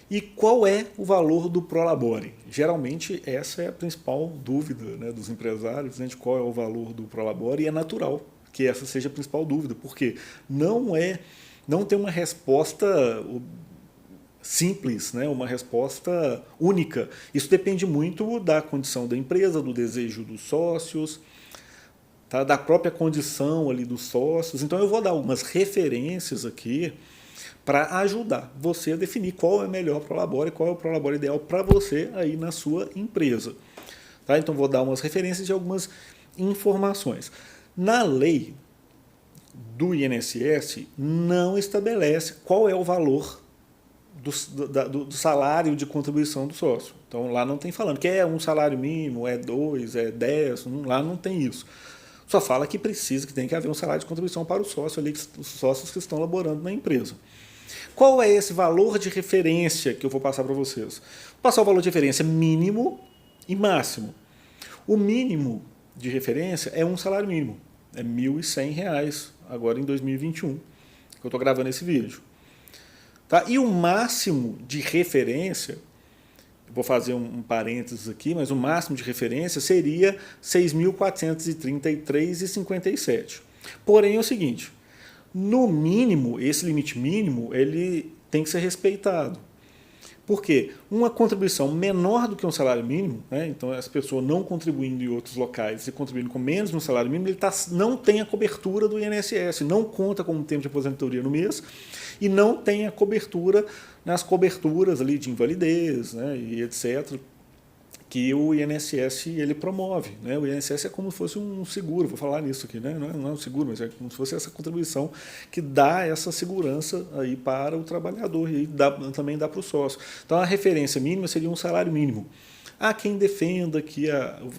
E qual é o valor do Prolabore? Geralmente essa é a principal dúvida, né, dos empresários, né, de qual é o valor do Prolabore, e é natural que essa seja a principal dúvida, porque não tem uma resposta simples, né, uma resposta única. Isso depende muito da condição da empresa, do desejo dos sócios, tá, da própria condição ali dos sócios. Então eu vou dar algumas referências aqui para ajudar você a definir qual é o melhor Prolabore, qual é o Prolabore ideal para você aí na sua empresa. Tá? Então vou dar umas referências e algumas informações. Na lei do INSS não estabelece qual é o valor do salário de contribuição do sócio. Então lá não tem falando que é um salário mínimo, é 2, é 10, lá não tem isso. Só fala que precisa, que tem que haver um salário de contribuição para o sócio ali, os sócios que estão laborando na empresa. Qual é esse valor de referência que eu vou passar para vocês? Vou passar o valor de referência mínimo e máximo. O mínimo de referência é um salário mínimo, é R$ 1.100 agora em 2021, que eu estou gravando esse vídeo. Tá? E o máximo de referência, vou fazer um parênteses aqui, mas o máximo de referência seria R$ 6.433,57. Porém é o seguinte, no mínimo, esse limite mínimo, ele tem que ser respeitado. Por quê? Uma contribuição menor do que um salário mínimo, né? Então essa pessoa não contribuindo em outros locais e contribuindo com menos de um salário mínimo, ele não tem a cobertura do INSS, não conta como tempo de aposentadoria no mês e não tem a cobertura nas coberturas ali de invalidez, né, e etc., que o INSS ele promove. Né? O INSS é como se fosse um seguro, vou falar nisso aqui, né? Não é um seguro, mas é como se fosse essa contribuição que dá essa segurança aí para o trabalhador e também dá para o sócio. Então a referência mínima seria um salário mínimo. Há quem defenda que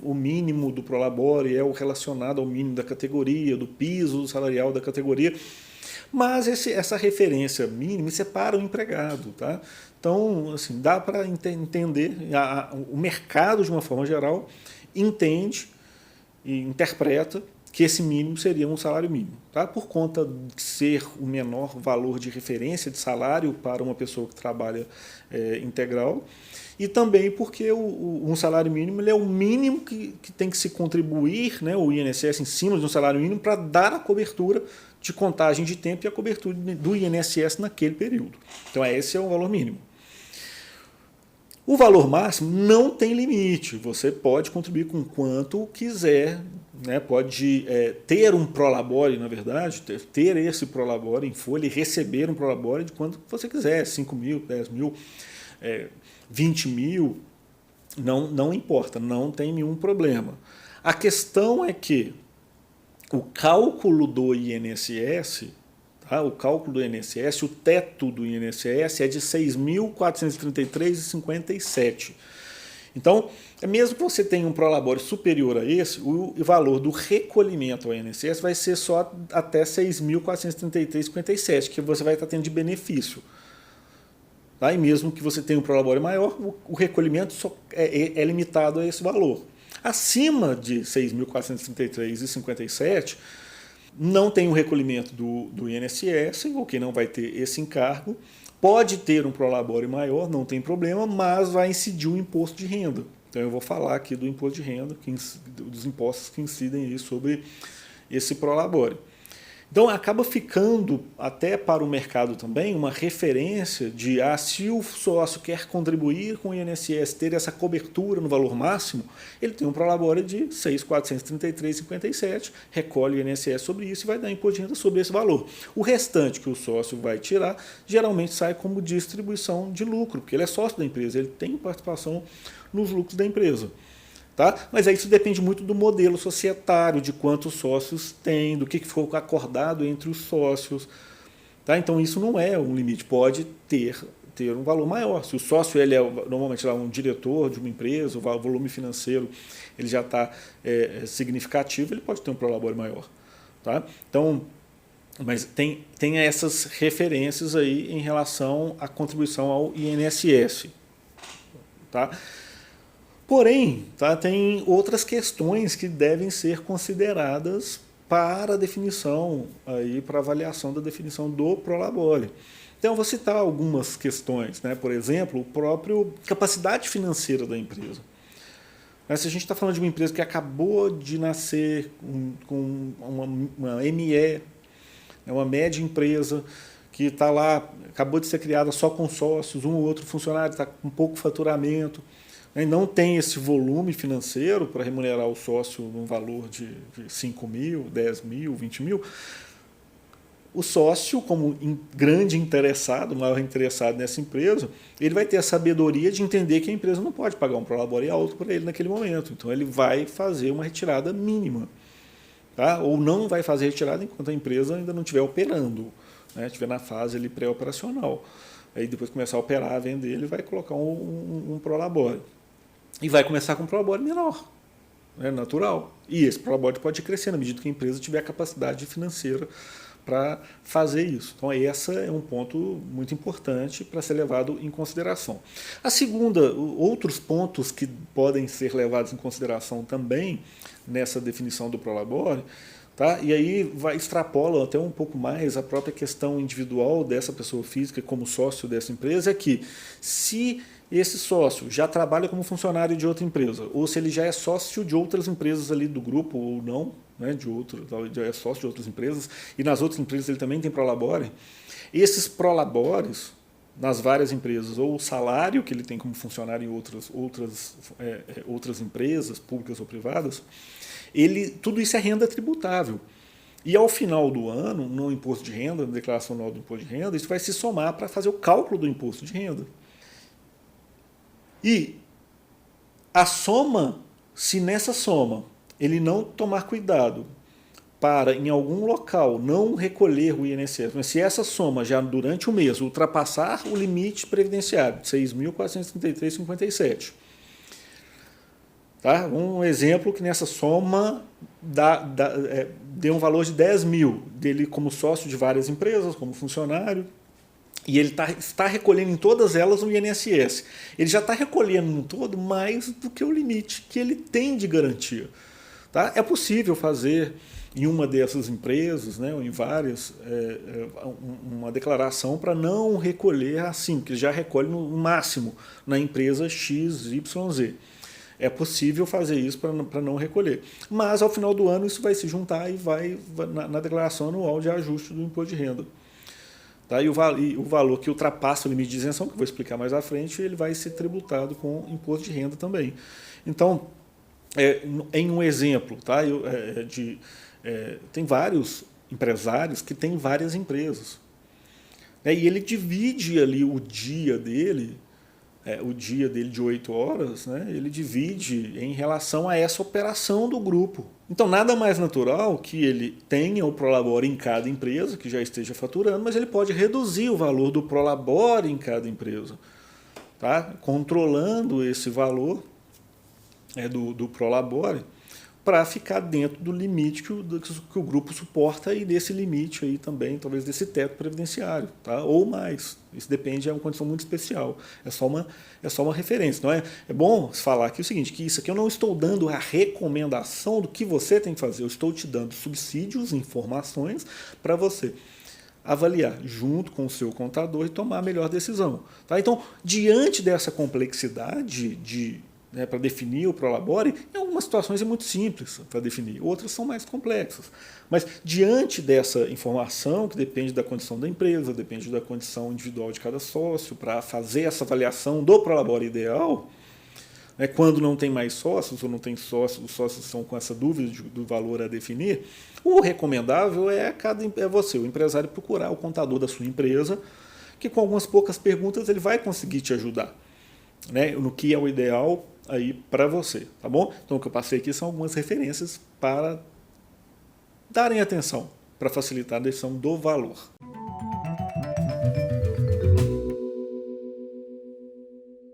o mínimo do Prolabore é o relacionado ao mínimo da categoria, do piso salarial da categoria, mas essa referência mínima separa o empregado. Tá? Então, assim, dá para entender, o mercado, de uma forma geral, entende e interpreta que esse mínimo seria um salário mínimo. Tá? Por conta de ser o menor valor de referência de salário para uma pessoa que trabalha integral, e também porque um salário mínimo ele é o mínimo que tem que se contribuir, né, o INSS em cima de um salário mínimo para dar a cobertura de contagem de tempo e a cobertura do INSS naquele período. Então esse é o valor mínimo. O valor máximo não tem limite, você pode contribuir com quanto quiser, né? Pode ter um Prolabore, na verdade, ter esse Prolabore em folha e receber um Prolabore de quanto você quiser, 5 mil, 10 mil, 20 mil, não importa, não tem nenhum problema. A questão é que o cálculo do INSS, tá? O cálculo do INSS, o teto do INSS é de R$ 6.433,57. Então, mesmo que você tenha um Prolabore superior a esse, o valor do recolhimento ao INSS vai ser só até R$ 6.433,57, que você vai estar tendo de benefício. Tá? E mesmo que você tenha um Prolabore maior, o recolhimento é limitado a esse valor. Acima de R$ 6.433,57, não tem um recolhimento do INSS, ou que não vai ter esse encargo, pode ter um Prolabore maior, não tem problema, mas vai incidir o imposto de renda. Então eu vou falar aqui do imposto de renda, dos impostos que incidem aí sobre esse Prolabore. Então acaba ficando até para o mercado também uma referência de se o sócio quer contribuir com o INSS, ter essa cobertura no valor máximo, ele tem um Prolabore de R$ 6.433,57, recolhe o INSS sobre isso e vai dar imposto de renda sobre esse valor. O restante que o sócio vai tirar, geralmente sai como distribuição de lucro, porque ele é sócio da empresa, ele tem participação nos lucros da empresa. Tá? Mas aí isso depende muito do modelo societário, de quantos sócios tem, do que foi acordado entre os sócios. Tá? Então isso não é um limite, pode ter um valor maior. Se o sócio ele é normalmente um diretor de uma empresa, o volume financeiro ele já está significativo, ele pode ter um Prolabore maior. Tá? Então, mas tem essas referências aí em relação à contribuição ao INSS. Tá? Porém, tá, tem outras questões que devem ser consideradas para a definição, para avaliação da definição do Prolabore. Então, eu vou citar algumas questões, né? Por exemplo, o próprio capacidade financeira da empresa. Mas se a gente está falando de uma empresa que acabou de nascer com uma ME, é uma média empresa, que está lá, acabou de ser criada só com sócios, um ou outro funcionário, está com pouco faturamento, né, e não tem esse volume financeiro para remunerar o sócio num valor de 5 mil, 10 mil, 20 mil, o sócio, como grande interessado, maior interessado nessa empresa, ele vai ter a sabedoria de entender que a empresa não pode pagar um prolabore alto para ele naquele momento. Então ele vai fazer uma retirada mínima. Tá? Ou não vai fazer retirada enquanto a empresa ainda não estiver operando, né? Estiver na fase ali pré-operacional. Aí depois começar a operar, vender, ele vai colocar um prolabore. E vai começar com um prolabore menor, né? Natural. E esse prolabore pode crescer na medida que a empresa tiver a capacidade financeira para fazer isso. Então, esse é um ponto muito importante para ser levado em consideração. A segunda, outros pontos que podem ser levados em consideração também nessa definição do prolabore, tá? E aí extrapola até um pouco mais a própria questão individual dessa pessoa física como sócio dessa empresa, é que se esse sócio já trabalha como funcionário de outra empresa, ou se ele já é sócio de outras empresas ali do grupo ou não, né, já é sócio de outras empresas, e nas outras empresas ele também tem prolabore, esses prolabores nas várias empresas, ou o salário que ele tem como funcionário em outras empresas, públicas ou privadas, tudo isso é renda tributável. E ao final do ano, no imposto de renda, na declaração anual do imposto de renda, isso vai se somar para fazer o cálculo do imposto de renda. E a soma, se nessa soma ele não tomar cuidado para, em algum local, não recolher o INSS, mas se essa soma já durante o mês ultrapassar o limite previdenciário de 6.433,57, tá? Um exemplo que nessa soma deu um valor de 10 mil, dele como sócio de várias empresas, como funcionário, e ele está recolhendo em todas elas o INSS. Ele já está recolhendo no todo mais do que o limite que ele tem de garantia. Tá? É possível fazer em uma dessas empresas, né, ou em várias, uma declaração para não recolher assim, porque já recolhe no máximo na empresa XYZ. É possível fazer isso para não recolher. Mas, ao final do ano, isso vai se juntar e vai na declaração anual de ajuste do imposto de renda. Tá? E o valor que ultrapassa o limite de isenção, que eu vou explicar mais à frente, ele vai ser tributado com imposto de renda também. Então, em um exemplo, tá? Tem vários empresários que têm várias empresas. E ele divide ali o dia dele de 8 horas, né, ele divide em relação a essa operação do grupo. Então, nada mais natural que ele tenha o prolabore em cada empresa, que já esteja faturando, mas ele pode reduzir o valor do prolabore em cada empresa, tá? Controlando esse valor do prolabore para ficar dentro do limite que o grupo suporta e desse limite aí também, talvez desse teto previdenciário, tá? Ou mais. Isso depende, é uma condição muito especial. É só uma referência. Então é bom falar aqui o seguinte, que isso aqui eu não estou dando a recomendação do que você tem que fazer, eu estou te dando subsídios, informações para você avaliar junto com o seu contador e tomar a melhor decisão. Tá? Então, diante dessa complexidade para definir o prolabore, em algumas situações é muito simples para definir, outras são mais complexas. Mas, diante dessa informação, que depende da condição da empresa, depende da condição individual de cada sócio, para fazer essa avaliação do prolabore ideal, quando não tem mais sócios ou não tem sócios, os sócios estão com essa dúvida do valor a definir, o recomendável é você, o empresário, procurar o contador da sua empresa, que com algumas poucas perguntas ele vai conseguir te ajudar, no que é o ideal aí para você, tá bom? Então o que eu passei aqui são algumas referências para darem atenção, para facilitar a decisão do valor.